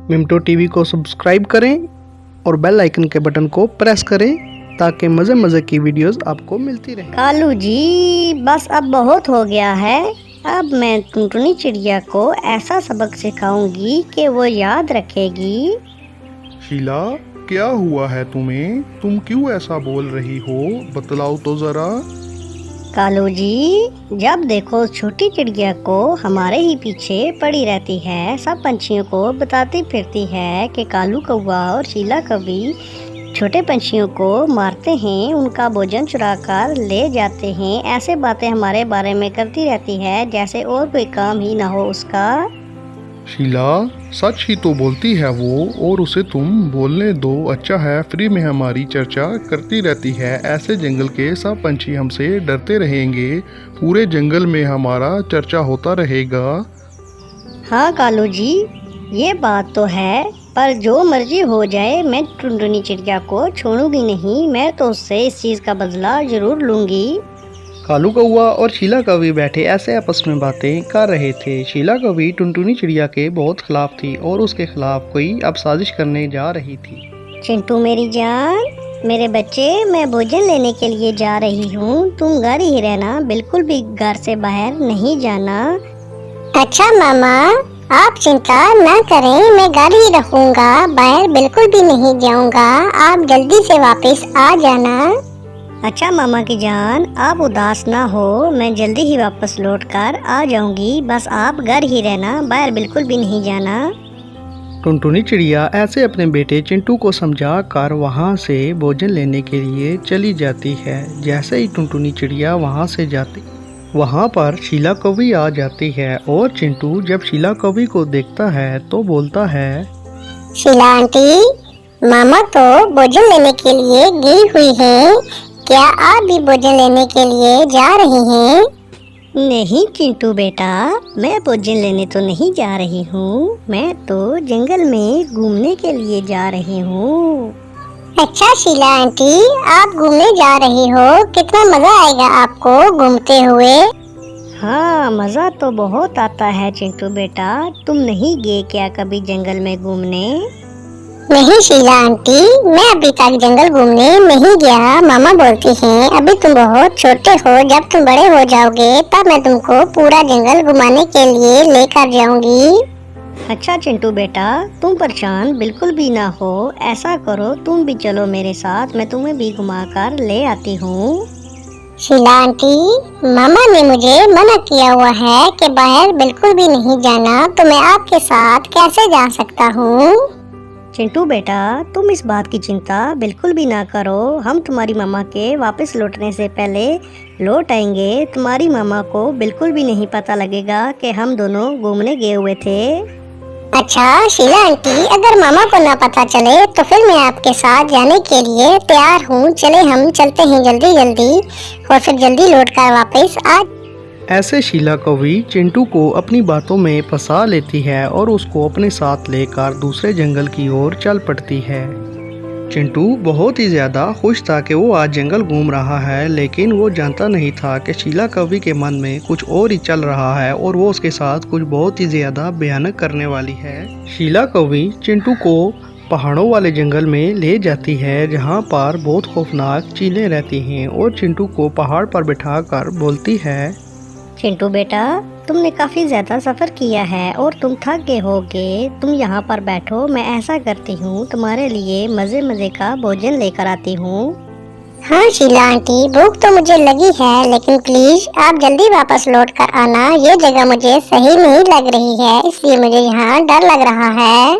Minto TV को subscribe करें और बेल आइकन के बटन को प्रेस करें ताकि मज़े मज़े की वीडियोस आपको मिलती रहे। कालू जी, बस अब बहुत हो गया है। अब मैं टुनटुनी चिड़िया को ऐसा सबक सिखाऊंगी कि वो याद रखेगी। शीला, क्या हुआ है तुम्हें? तुम क्यों ऐसा बोल रही हो? बतलाओ तो जरा। कालू जी, जब देखो छोटी चिड़िया को हमारे ही पीछे पड़ी रहती है, सब पंछियों को बताती फिरती है कि कालू कौवा और शीला कभी छोटे पंछियों को मारते हैं, उनका भोजन चुरा कर ले जाते हैं। ऐसे बातें हमारे बारे में करती रहती है जैसे और कोई काम ही ना हो उसका। शीला, सच ही तो बोलती है वो, और उसे तुम बोलने दो। अच्छा है, फ्री में हमारी चर्चा करती रहती है। ऐसे जंगल के सब पंछी हमसे डरते रहेंगे। पूरे जंगल में हमारा चर्चा होता रहेगा। हाँ कालू जी, ये बात तो है, पर जो मर्जी हो जाए मैं टुनटुनी चिड़िया को छोड़ूंगी नहीं। मैं तो उससे इस चीज़ का बदला जरूर लूंगी। कालू कौवा और शीला कौवी बैठे ऐसे आपस में बातें कर रहे थे। शीला कौवी टुनटुनी चिड़िया के बहुत खिलाफ थी और उसके खिलाफ कोई अब साजिश करने जा रही थी। चिंटू मेरी जान, मेरे बच्चे, मैं भोजन लेने के लिए जा रही हूँ। तुम घर ही रहना, बिल्कुल भी घर से बाहर नहीं जाना। अच्छा मामा, आप चिंता न करें, मैं घर ही रहूँगा, बाहर बिल्कुल भी नहीं जाऊँगा। आप जल्दी से वापस आ जाना। अच्छा मामा की जान, आप उदास ना हो, मैं जल्दी ही वापस लौट कर आ जाऊंगी। बस आप घर ही रहना, बाहर बिल्कुल भी नहीं जाना। टुनटुनी चिड़िया ऐसे अपने बेटे चिंटू को समझा कर वहाँ से भोजन लेने के लिए चली जाती है। जैसे ही टुनटुनी चिड़िया वहाँ से जाती, वहाँ पर शीला कौवी आ जाती है और चिंटू जब शीला कौवी को देखता है तो बोलता है, शीला आंटी, मामा तो भोजन लेने के लिए गई हुई है, क्या आप भी भोजन लेने के लिए जा रही हैं? नहीं चिंटू बेटा, मैं भोजन लेने तो नहीं जा रही हूँ, मैं तो जंगल में घूमने के लिए जा रही हूँ। अच्छा शीला आंटी, आप घूमने जा रही हो, कितना मजा आएगा आपको घूमते हुए। हाँ, मज़ा तो बहुत आता है चिंटू बेटा। तुम नहीं गए क्या कभी जंगल में घूमने? नहीं शीला आंटी, मैं अभी तक जंगल घूमने नहीं गया। मामा बोलती हैं अभी तुम बहुत छोटे हो, जब तुम बड़े हो जाओगे तब मैं तुमको पूरा जंगल घुमाने के लिए लेकर जाऊंगी। अच्छा चिंटू बेटा, तुम परेशान बिल्कुल भी ना हो। ऐसा करो, तुम भी चलो मेरे साथ, मैं तुम्हें भी घुमा कर ले आती हूँ। शीला आंटी, मामा ने मुझे मना किया हुआ है कि बाहर बिल्कुल भी नहीं जाना, तो मैं आपके साथ कैसे जा सकता हूँ? चिंटू बेटा, तुम इस बात की चिंता बिल्कुल भी ना करो। हम तुम्हारी मामा के वापस लौटने से पहले लौट आएंगे। तुम्हारी मामा को बिल्कुल भी नहीं पता लगेगा कि हम दोनों घूमने गए हुए थे। अच्छा शीला आंटी, अगर मामा को ना पता चले तो फिर मैं आपके साथ जाने के लिए तैयार हूँ। चले हम चलते हैं जल्दी जल्दी, और फिर जल्दी लौट कर वापस आ। ऐसे शीला कौवी चिंटू को अपनी बातों में फंसा लेती है और उसको अपने साथ लेकर दूसरे जंगल की ओर चल पड़ती है। चिंटू बहुत ही ज़्यादा खुश था कि वो आज जंगल घूम रहा है, लेकिन वो जानता नहीं था कि शीला कौवी के मन में कुछ और ही चल रहा है और वो उसके साथ कुछ बहुत ही ज़्यादा भयानक करने वाली है। शीला कौवी चिंटू को पहाड़ों वाले जंगल में ले जाती है जहाँ पर बहुत खौफनाक चीलें रहती हैं और चिंटू को पहाड़ पर बिठाकर बोलती है, चिंटू बेटा, तुमने काफ़ी ज़्यादा सफ़र किया है और तुम थक गए होगे। तुम यहाँ पर बैठो, मैं ऐसा करती हूँ, तुम्हारे लिए मज़े मज़े का भोजन लेकर आती हूँ। हाँ शीला आंटी, भूख तो मुझे लगी है, लेकिन प्लीज आप जल्दी वापस लौट कर आना। ये जगह मुझे सही नहीं लग रही है, इसलिए मुझे यहाँ डर लग रहा है।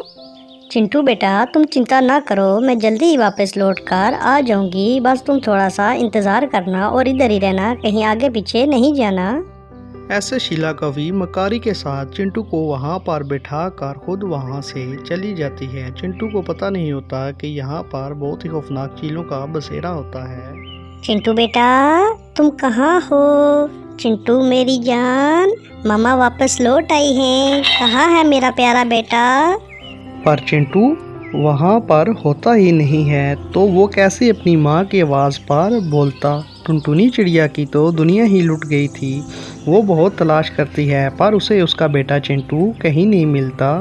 चिंटू बेटा, तुम चिंता ना करो, मैं जल्दी ही वापस लौट कर आ जाऊँगी। बस तुम थोड़ा सा इंतज़ार करना और इधर ही रहना, कहीं आगे पीछे नहीं जाना। ऐसे शीला कौवी मकारी के साथ चिंटू को वहाँ पर बैठा कर खुद वहाँ से चली जाती है। चिंटू को पता नहीं होता कि यहाँ पर बहुत ही खौफनाक चीलों का बसेरा होता है। चिंटू बेटा, तुम कहाँ हो? चिंटू मेरी जान, मामा वापस लौट आई हैं। कहाँ है मेरा प्यारा बेटा? पर चिंटू वहाँ पर होता ही नहीं है, तो वो कैसे अपनी माँ की आवाज़ पर बोलता। टुनटुनी चिड़िया की तो दुनिया ही लुट गई थी। वो बहुत तलाश करती है पर उसे उसका बेटा चिंटू कहीं नहीं मिलता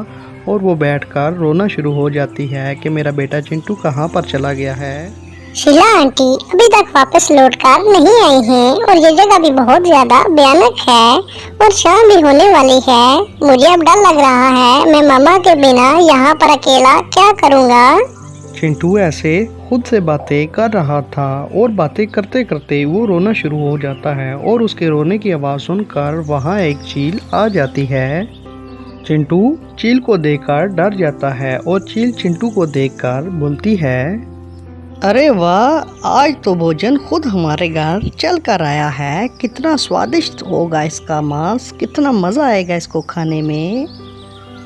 और वो बैठकर रोना शुरू हो जाती है कि मेरा बेटा चिंटू कहाँ पर चला गया है। शीला आंटी अभी तक वापस लौटकर नहीं आई हैं और ये जगह भी बहुत ज्यादा भयानक है और शाम भी होने वाली है। मुझे अब डर लग रहा है, मैं मामा के बिना यहाँ पर अकेला क्या करूँगा। चिंटू ऐसे खुद से बातें कर रहा था और बातें करते करते वो रोना शुरू हो जाता है और उसके रोने की आवाज़ सुनकर वहाँ एक चील आ जाती है। चिंटू चील को देखकर डर जाता है और चील चिंटू को देखकर बोलती है, अरे वाह, आज तो भोजन खुद हमारे घर चल कर आया है। कितना स्वादिष्ट होगा इसका मांस, कितना मज़ा आएगा इसको खाने में।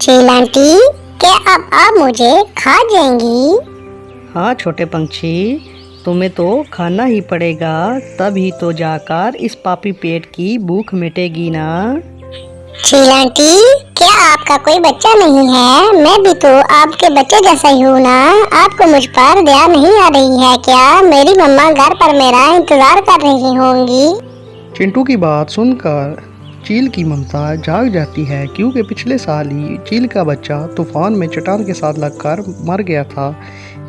चील आंटी क्या अब आप मुझे खा जाएंगी? हाँ छोटे पंछी, तुम्हें तो खाना ही पड़ेगा, तभी तो जाकर इस पापी पेट की भूख मिटेगी ना। चील आंटी क्या आपका कोई बच्चा नहीं है? मैं भी तो आपके बच्चे जैसा ही हूँ ना। आपको मुझ पर दया नहीं आ रही है क्या? मेरी मम्मा घर पर मेरा इंतजार कर रही होंगी। चिंटू की बात सुनकर चील की ममता जाग जाती है, क्योंकि पिछले साल ही चील का बच्चा तूफान में चट्टान के साथ लगकर मर गया था।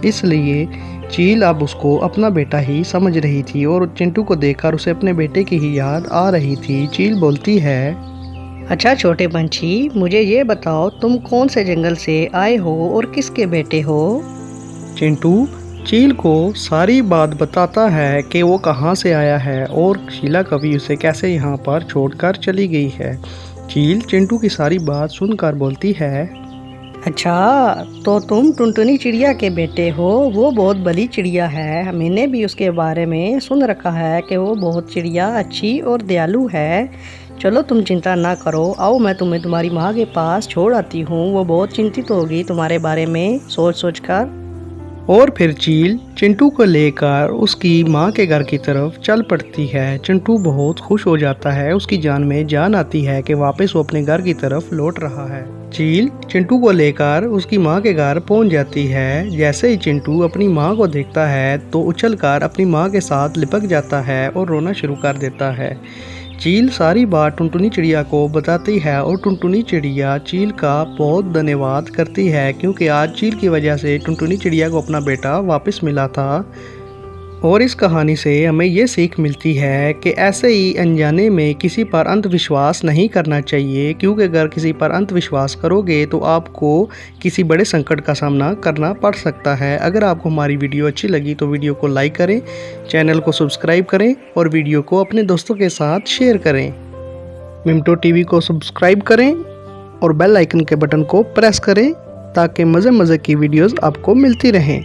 इसलिए चील अब उसको अपना बेटा ही समझ रही थी और चिंटू को देखकर उसे अपने बेटे की ही याद आ रही थी। चील बोलती है, अच्छा छोटे पंछी, मुझे ये बताओ तुम कौन से जंगल से आए हो और किसके बेटे हो? चिंटू चील को सारी बात बताता है कि वो कहाँ से आया है और शीला कभी उसे कैसे यहाँ पर छोड़कर चली गई है। चील चिंटू की सारी बात सुनकर बोलती है, अच्छा तो तुम टुनटुनी चिड़िया के बेटे हो। वो बहुत बड़ी चिड़िया है, मैंने भी उसके बारे में सुन रखा है कि वो बहुत चिड़िया अच्छी और दयालु है। चलो तुम चिंता ना करो, आओ मैं तुम्हें तुम्हारी माँ के पास छोड़ आती हूँ। वो बहुत चिंतित होगी तुम्हारे बारे में सोच सोच कर। और फिर चील चिंटू को लेकर उसकी माँ के घर की तरफ चल पड़ती है। चिंटू बहुत खुश हो जाता है, उसकी जान में जान आती है कि वापस वो अपने घर की तरफ लौट रहा है। चील चिंटू को लेकर उसकी माँ के घर पहुँच जाती है। जैसे ही चिंटू अपनी माँ को देखता है तो उछलकर अपनी माँ के साथ लिपक जाता है और रोना शुरू कर देता है। चील सारी बात टुनटुनी चिड़िया को बताती है और टुनटुनी चिड़िया चील का बहुत धन्यवाद करती है, क्योंकि आज चील की वजह से टुनटुनी चिड़िया को अपना बेटा वापस मिला था। और इस कहानी से हमें ये सीख मिलती है कि ऐसे ही अनजाने में किसी पर अंधविश्वास नहीं करना चाहिए, क्योंकि अगर किसी पर अंधविश्वास करोगे तो आपको किसी बड़े संकट का सामना करना पड़ सकता है। अगर आपको हमारी वीडियो अच्छी लगी तो वीडियो को लाइक करें, चैनल को सब्सक्राइब करें और वीडियो को अपने दोस्तों के साथ शेयर करें। मिंटो टीवी को सब्सक्राइब करें और बेल आइकन के बटन को प्रेस करें ताकि मज़े मज़े की वीडियोज़ आपको मिलती रहें।